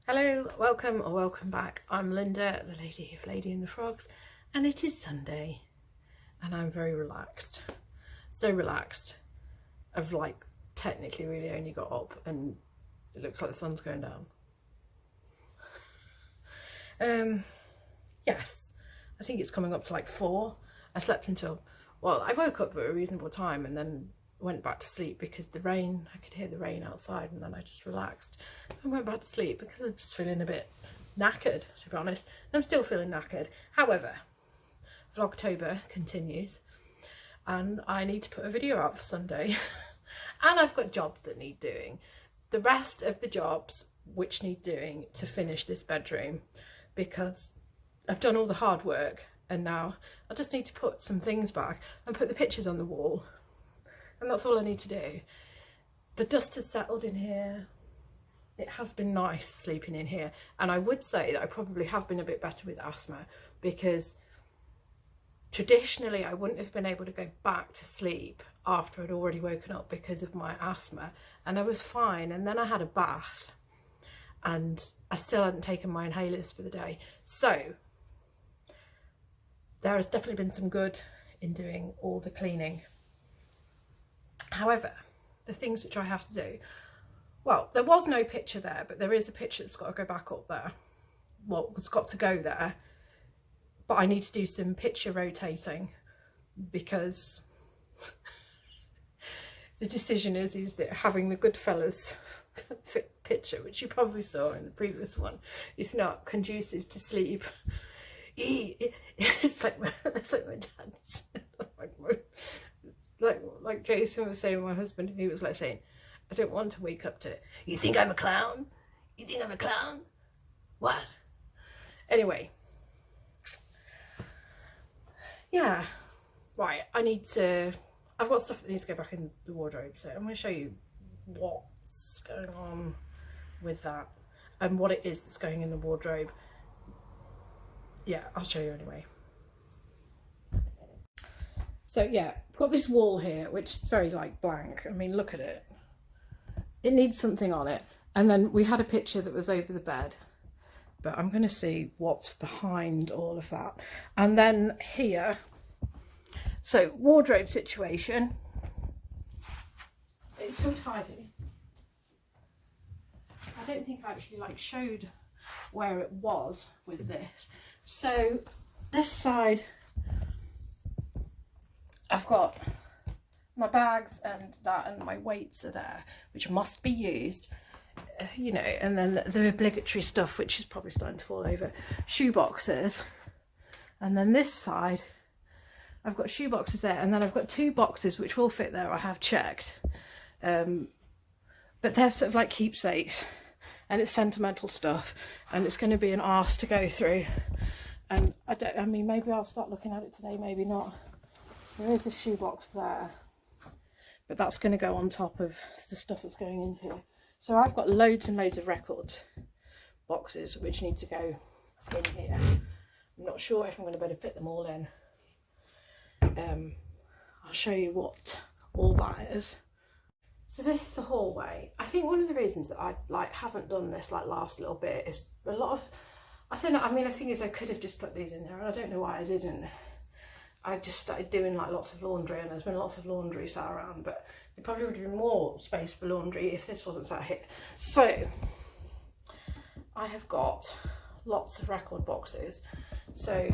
Hello, welcome or welcome back. I'm Linda, the lady of Lady and the Frogs, and it is Sunday and I'm very relaxed. So relaxed. I've technically really only got up and it looks like the sun's going down. Yes, I think it's coming up to 4. I slept until, well, I woke up at a reasonable time and then went back to sleep because the rain, I could hear the rain outside, and then I just relaxed and went back to sleep because I'm just feeling a bit knackered, to be honest. I'm still feeling knackered. However, Vlogtober continues and I need to put a video out for Sunday and I've got jobs that need doing. The rest of the jobs which need doing to finish this bedroom, because I've done all the hard work and now I just need to put some things back and put the pictures on the wall. And that's all I need to do. The dust has settled in here. It has been nice sleeping in here. And I would say that I probably have been a bit better with asthma, because traditionally I wouldn't have been able to go back to sleep after I'd already woken up because of my asthma. And I was fine. And then I had a bath and I still hadn't taken my inhalers for the day. So there has definitely been some good in doing all the cleaning. However, the things which I have to do, well, there was no picture there, but there is a picture that's got to go back up there. Well, it's got to go there, but I need to do some picture rotating because the decision is that having the Goodfellas picture, which you probably saw in the previous one, is not conducive to sleep. It's like my dad's. Like Jason was saying, my husband, he was saying, I don't want to wake up to, you think I'm a clown? You think I'm a clown? What? Anyway. Yeah. Right, I've got stuff that needs to go back in the wardrobe, so I'm going to show you what's going on with that and what it is that's going in the wardrobe. Yeah, I'll show you anyway. So yeah, I've got this wall here, which is very blank. I mean, look at it. It needs something on it. And then we had a picture that was over the bed, but I'm going to see what's behind all of that. And then here, so wardrobe situation. It's so tidy. I don't think I actually showed where it was with this. So this side, I've got my bags and that, and my weights are there, which must be used, you know, and then the obligatory stuff, which is probably starting to fall over, shoe boxes. And then this side, I've got shoe boxes there, and then I've got 2 boxes which will fit there, I have checked. But they're sort of keepsakes, and it's sentimental stuff, and it's going to be an arse to go through. And I mean, maybe I'll start looking at it today, maybe not. There is a shoebox there, but that's going to go on top of the stuff that's going in here. So I've got loads and loads of records boxes which need to go in here. I'm not sure if I'm going to be able to fit them all in. I'll show you what all that is. So this is the hallway. I think one of the reasons that I haven't done this last little bit is a lot of, I don't know, I mean, the thing is I could have just put these in there, and I don't know why I didn't. I just started doing lots of laundry, and there's been lots of laundry sat around, but there probably would have been more space for laundry if this wasn't sat here. So I have got lots of record boxes. So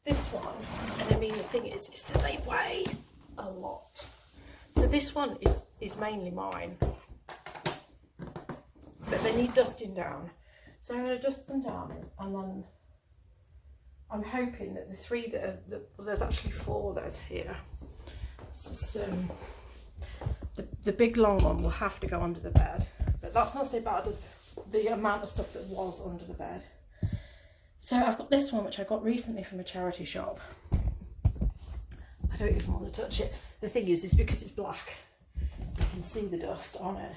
this one, and I mean the thing is that they weigh a lot. So this one is mainly mine, but they need dusting down. So I'm going to dust them down, and then I'm hoping that the 3 that are, well, there's actually 4 that's here. This is, the big long one will have to go under the bed, but that's not so bad as the amount of stuff that was under the bed. So I've got this one, which I got recently from a charity shop. I don't even want to touch it. The thing is because it's black, you can see the dust on it.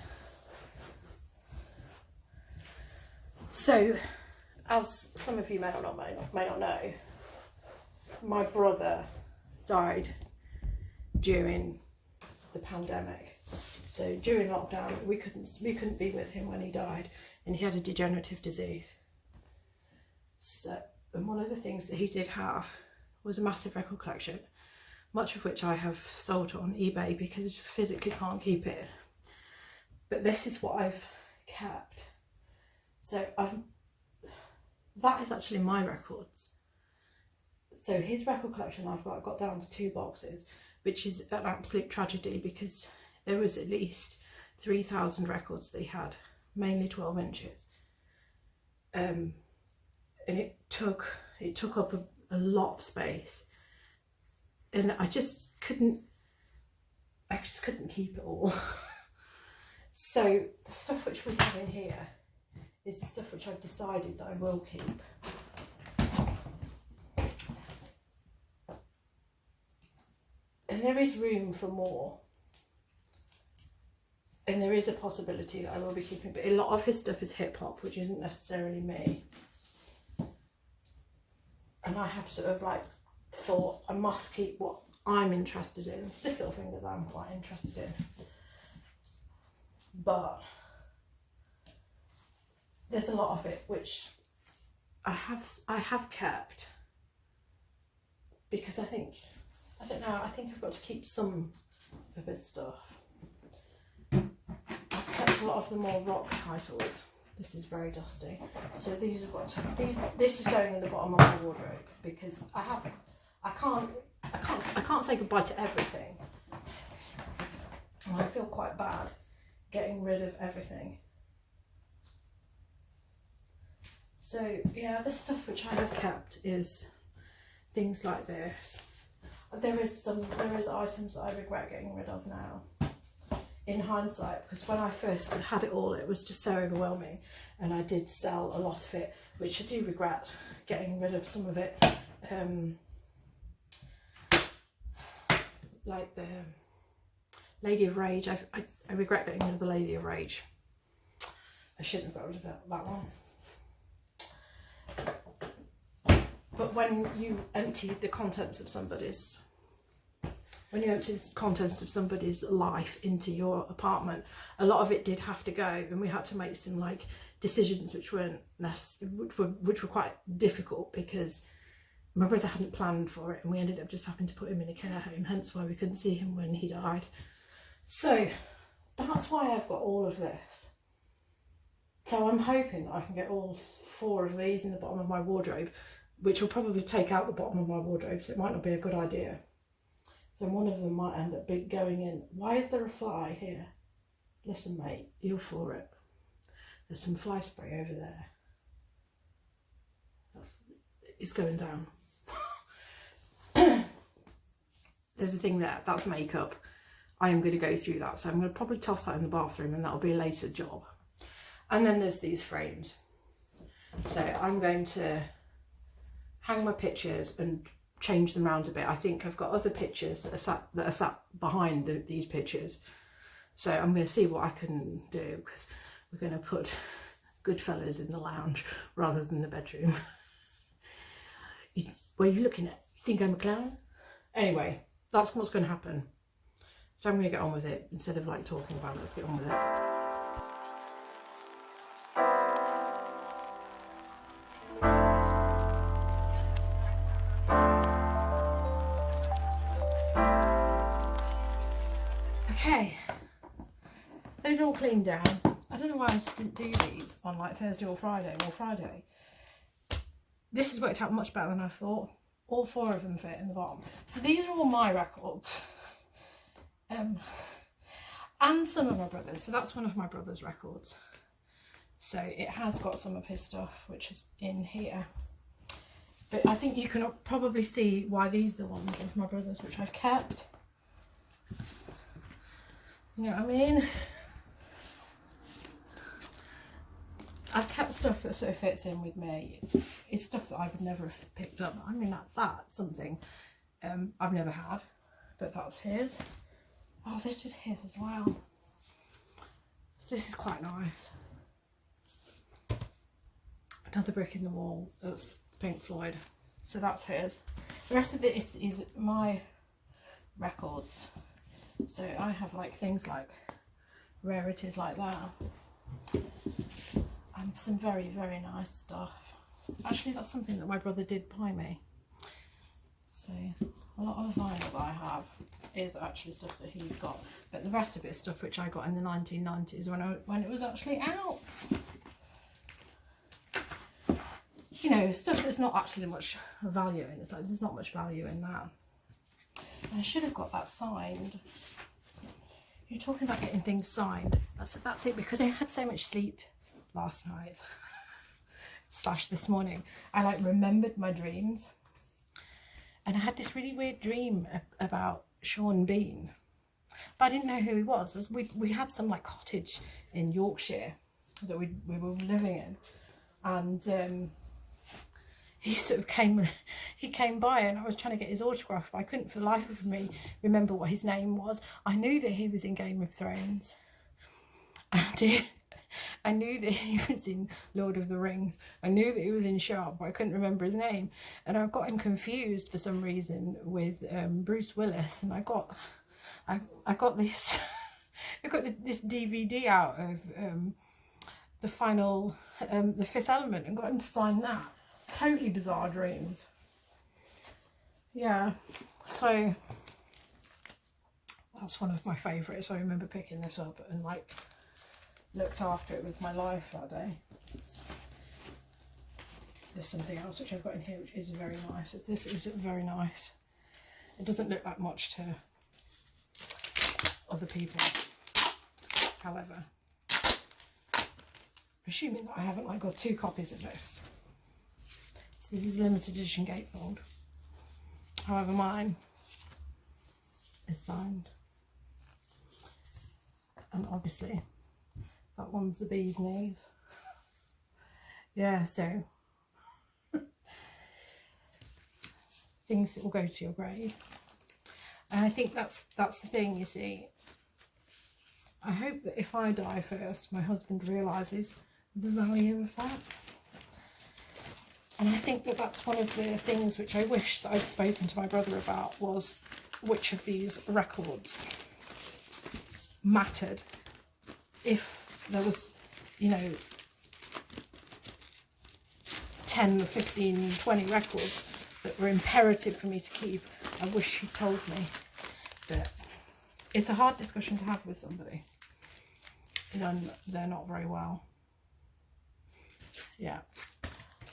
So, as some of you may not know, my brother died during the pandemic. So during lockdown, we couldn't be with him when he died, and he had a degenerative disease. So, and one of the things that he did have was a massive record collection, much of which I have sold on eBay because I just physically can't keep it. But this is what I've kept. So that is actually my records. So his record collection I've got down to 2 boxes, which is an absolute tragedy because there was at least 3,000 records that he had, mainly 12 inches. And it took up a lot of space, and I just couldn't keep it all. So the stuff which we have in here is the stuff which I've decided that I will keep. And there is room for more. And there is a possibility that I will be keeping, but a lot of his stuff is hip hop, which isn't necessarily me. And I have sort of like thought I must keep what I'm interested in. Stiff Little Fingers I'm quite interested in. But there's a lot of it which I have kept because I think I've got to keep some of his stuff. I've kept a lot of the more rock titles. This is very dusty, so these have got to, this is going in the bottom of my wardrobe because I can't say goodbye to everything, and I feel quite bad getting rid of everything. So yeah, the stuff which I have kept is things like this. There is items that I regret getting rid of now, in hindsight, because when I first had it all, it was just so overwhelming, and I did sell a lot of it, which I do regret getting rid of some of it. Like the Lady of Rage, I regret getting rid of the Lady of Rage. I shouldn't have got rid of that one. But when you empty the contents of somebody's life into your apartment, a lot of it did have to go, and we had to make some like decisions which were quite difficult because my brother hadn't planned for it, and we ended up just having to put him in a care home, hence why we couldn't see him when he died. So that's why I've got all of this. So I'm hoping that I can get all 4 of these in the bottom of my wardrobe, which will probably take out the bottom of my wardrobe, so it might not be a good idea. So one of them might end up going in. Why is there a fly here? Listen, mate, you're for it. There's some fly spray over there. It's going down. There's a thing there, that's makeup. I am going to go through that, so I'm going to probably toss that in the bathroom, and that'll be a later job. And then there's these frames. So I'm going to hang my pictures and change them around a bit. I think I've got other pictures that are sat behind these pictures. So I'm going to see what I can do, because we're going to put Goodfellas in the lounge rather than the bedroom. What are you looking at? You think I'm a clown? Anyway, that's what's going to happen. So I'm going to get on with it. Instead of like talking about it, let's get on with it. Okay, those are all cleaned down. I don't know why I just didn't do these on like Thursday or Friday This has worked out much better than I thought. All 4 of them fit in the bottom. So these are all my records. And some of my brother's. So that's one of my brother's records. So it has got some of his stuff, which is in here. But I think you can probably see why these are the ones of my brother's which I've kept. You know what I mean? I've kept stuff that sort of fits in with me. It's stuff that I would never have picked up. I mean, that's something I've never had, but that's his. Oh, this is his as well. So this is quite nice. Another brick in the wall. That's Pink Floyd. So that's his. The rest of it is my records. So I have like things like rarities like that. And some very, very nice stuff. Actually, that's something that my brother did buy me. So a lot of vinyl that I have is actually stuff that he's got, but the rest of it is stuff which I got in the 1990s when it was actually out. You know, stuff that's not actually much value in. It's like there's not much value in that. And I should have got that signed. You're talking about getting things signed. That's it, because I had so much sleep last night / this morning. I like remembered my dreams, and I had this really weird dream about Sean Bean, but I didn't know who he was. We had some like cottage in Yorkshire that we were living in, and he sort of came by, and I was trying to get his autograph, but I couldn't for the life of me remember what his name was. I knew that he was in Game of Thrones, and I knew that he was in Lord of the Rings. I knew that he was in Sharp, but I couldn't remember his name. And I got him confused for some reason with Bruce Willis. And I got this I got this DVD out of the final The Fifth Element, and got him to sign that. Totally bizarre dreams. Yeah, so that's one of my favourites. I remember picking this up and like looked after it with my life that day. There's something else which I've got in here which is very nice. This is very nice. It doesn't look like much to other people, however, assuming that I haven't like got 2 copies of this. So this is a limited edition gatefold. However, mine is signed, and obviously that one's the bee's knees. Yeah, so things that will go to your grave. And I think that's the thing, you see. I hope that if I die first, my husband realises the value of that. And I think that that's one of the things which I wish that I'd spoken to my brother about, was which of these records mattered. If there was, you know, 10, 15, 20 records that were imperative for me to keep, I wish he told me that. It's a hard discussion to have with somebody when they're not very well. Yeah,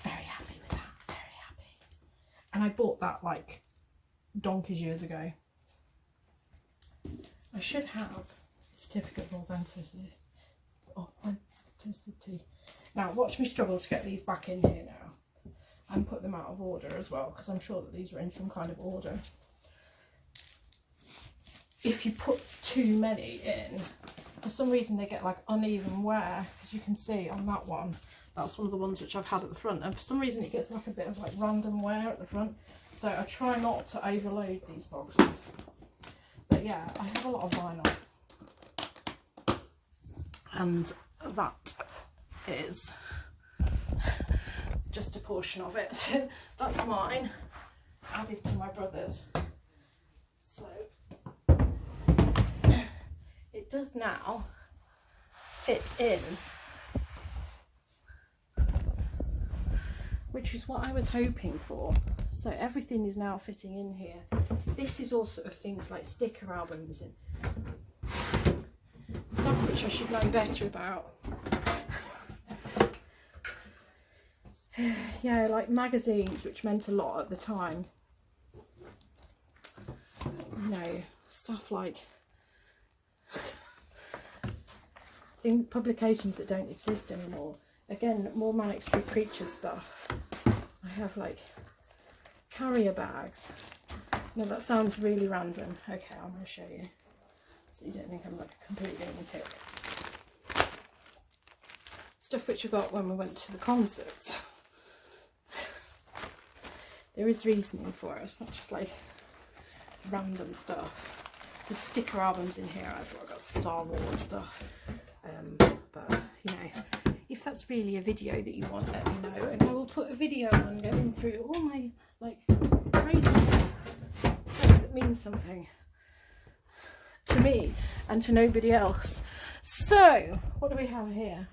very happy with that, very happy. And I bought that like donkey's years ago. I should have a certificate of authenticity. Now watch me struggle to get these back in here now and put them out of order as well, because I'm sure that these were in some kind of order. If you put too many in, for some reason they get like uneven wear, as you can see on that one. That's one of the ones which I've had at the front, and for some reason it gets like a bit of like random wear at the front, so I try not to overload these boxes. But yeah, I have a lot of vinyl, and that is just a portion of it. So that's mine added to my brother's. So it does now fit in, which is what I was hoping for. So everything is now fitting in here. This is all sort of things like sticker albums and stuff which I should know better about. Yeah, like magazines, which meant a lot at the time. You know, stuff like publications that don't exist anymore. Again, more Manic Street Preachers stuff. I have like carrier bags. No, that sounds really random. Okay, I'm going to show you so you don't think I'm like a complete lunatic. Stuff which I got when we went to the concerts. There is reasoning for it. It's not just like random stuff. There's sticker albums in here. I've got Star Wars stuff. But you know, if that's really a video that you want, let me know, and I will put a video on going through all my like crazy stuff that means something to me and to nobody else. So what do we have here?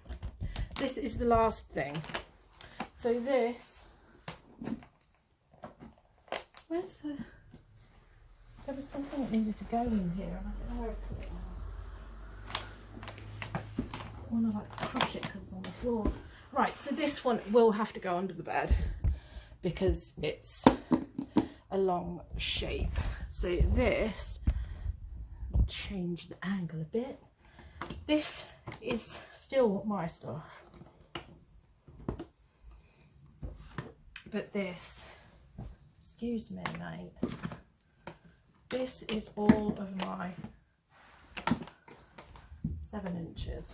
This is the last thing. So this, where's the, there was something that needed to go in here and I don't know where I put it now. I want to like crush it because it's on the floor. Right, so this one will have to go under the bed because it's a long shape. So this, change the angle a bit. This is still my stuff. But this, excuse me mate, this is all of my 7 inches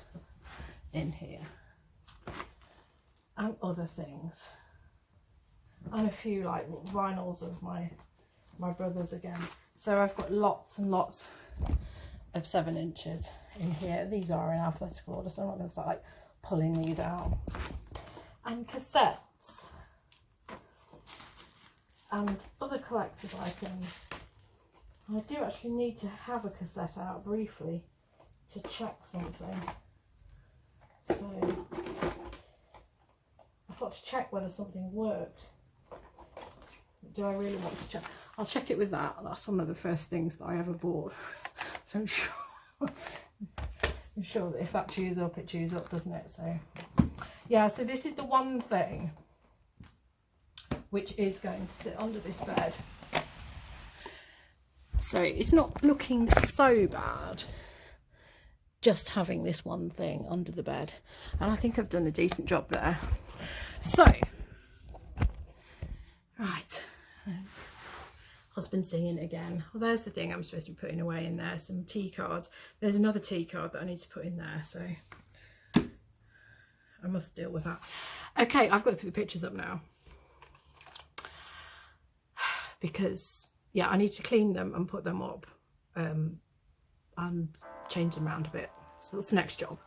in here and other things, and a few like vinyls of my brother's again. So I've got lots and lots of 7 inches in here. These are in alphabetical order, so I'm not going to start like pulling these out. And cassettes and other collector's items. I do actually need to have a cassette out briefly to check something. So I've got to check whether something worked. Do I really want to check? I'll check it with that. That's one of the first things that I ever bought. So I'm sure that if that chews up, it chews up, doesn't it? So yeah, so this is the one thing which is going to sit under this bed. So it's not looking so bad just having this one thing under the bed, and I think I've done a decent job there. So right, husband singing again. Well, there's the thing I'm supposed to be putting away in there, some tea cards. There's another tea card that I need to put in there, so I must deal with that. Okay, I've got to put the pictures up now because yeah, I need to clean them and put them up and change them around a bit. So that's the next job.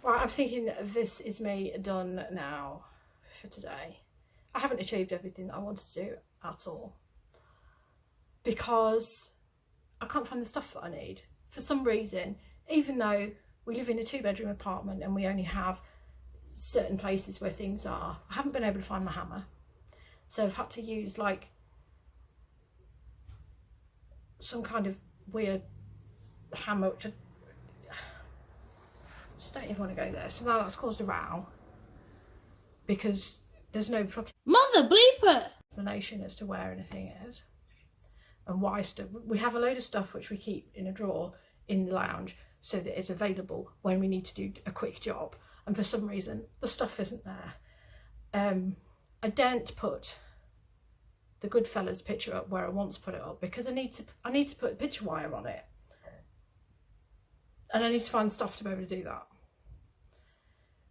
I'm thinking that this is me done now for today. I haven't achieved everything that I wanted to do at all because I can't find the stuff that I need. For some reason, even though we live in a 2-bedroom apartment and we only have certain places where things are, I haven't been able to find my hammer. So I've had to use like some kind of weird hammer, which I just don't even want to go there. So now that's caused a row because there's no fucking mother bleeper explanation as to where anything is and why stuff. We have a load of stuff which we keep in a drawer in the lounge so that it's available when we need to do a quick job, and for some reason the stuff isn't there. I daren't put the Goodfellas picture up where I want to put it up because I need to put picture wire on it, and I need to find stuff to be able to do that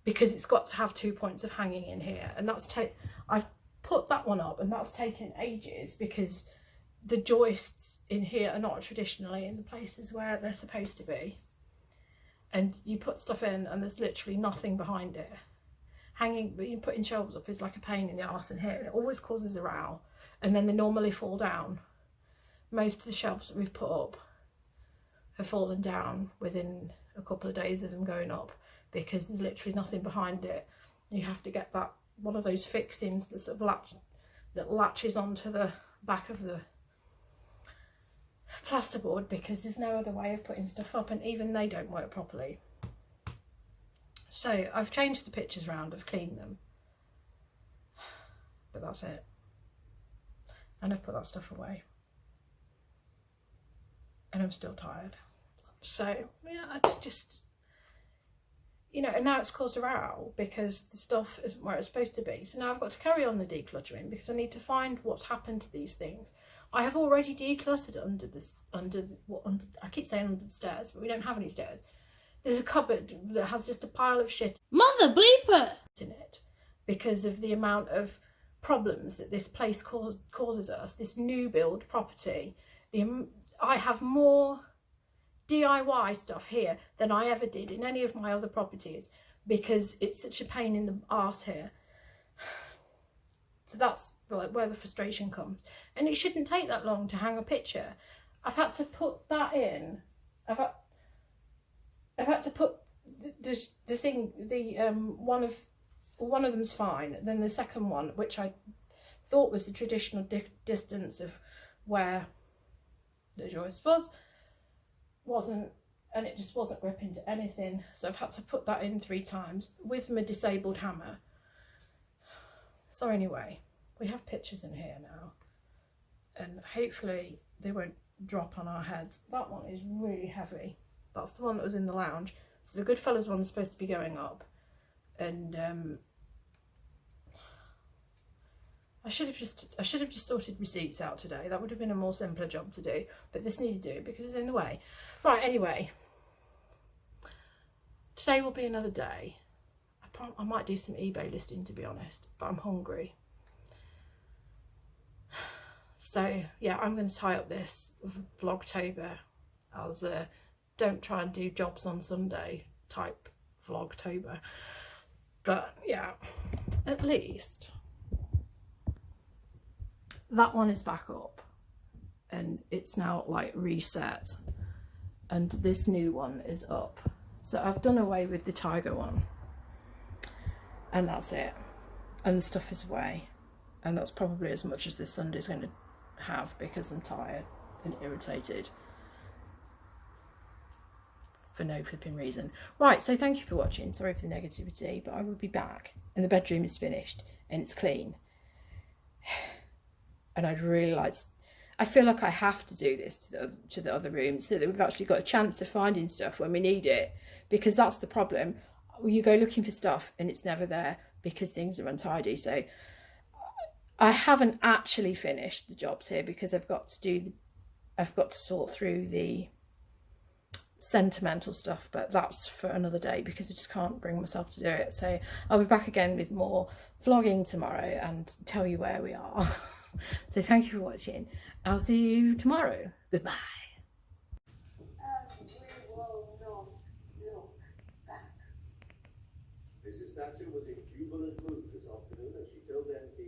because it's got to have 2 points of hanging in here, and that's I've put that one up and that's taken ages because the joists in here are not traditionally in the places where they're supposed to be, and you put stuff in and there's literally nothing behind it. Hanging, but you putting shelves up is like a pain in the arse in here, and it always causes a row, and then they normally fall down. Most of the shelves that we've put up have fallen down within a couple of days of them going up because there's literally nothing behind it. You have to get that one of those fixings that sort of latches onto the back of the plasterboard because there's no other way of putting stuff up, and even they don't work properly. So I've changed the pictures around, I've cleaned them, but that's it. And I've put that stuff away. And I'm still tired. So yeah, it's just, you know, and now it's caused a row because the stuff isn't where it's supposed to be. So now I've got to carry on the decluttering because I need to find what's happened to these things. I have already decluttered under I keep saying under the stairs, but we don't have any stairs. There's a cupboard that has just a pile of shit, mother bleeper, in it, because of the amount of problems that this place causes us, this new build property. I have more DIY stuff here than I ever did in any of my other properties, because it's such a pain in the arse here. So that's where the frustration comes. And it shouldn't take that long to hang a picture. I've had to put that in. I've had to put the thing, one of them's fine. Then the second one, which I thought was the traditional distance of where the joist was, wasn't, and it just wasn't gripping to anything. So I've had to put that in 3 times with my disabled hammer. So anyway, we have pictures in here now, and hopefully they won't drop on our heads. That one is really heavy. That's the one that was in the lounge. So the Goodfellas one is supposed to be going up, and I should have just sorted receipts out today. That would have been a more simpler job to do, but this needed to do because it's in the way. Right, anyway, today will be another day. I might do some eBay listing, to be honest, but I'm hungry. So yeah, I'm going to tie up this Vlogtober as a don't try and do jobs on Sunday type Vlogtober. But yeah, at least that one is back up and it's now like reset, and this new one is up. So I've done away with the tiger one, and that's it, and the stuff is away, and that's probably as much as this Sunday's going to have, because I'm tired and irritated for no flipping reason. Right, so thank you for watching. Sorry for the negativity, but I will be back, and the bedroom is finished and it's clean. And I'd really like to, I feel like I have to do this to the other rooms so that we've actually got a chance of finding stuff when we need it, because that's the problem. You go looking for stuff and it's never there because things are untidy. So I haven't actually finished the jobs here because I've got to sort through the sentimental stuff, but that's for another day because I just can't bring myself to do it. So I'll be back again with more vlogging tomorrow and tell you where we are. So thank you for watching. I'll see you tomorrow. Goodbye. We will not look back. Mrs. Thatcher was in jubilant mood this afternoon as she told NP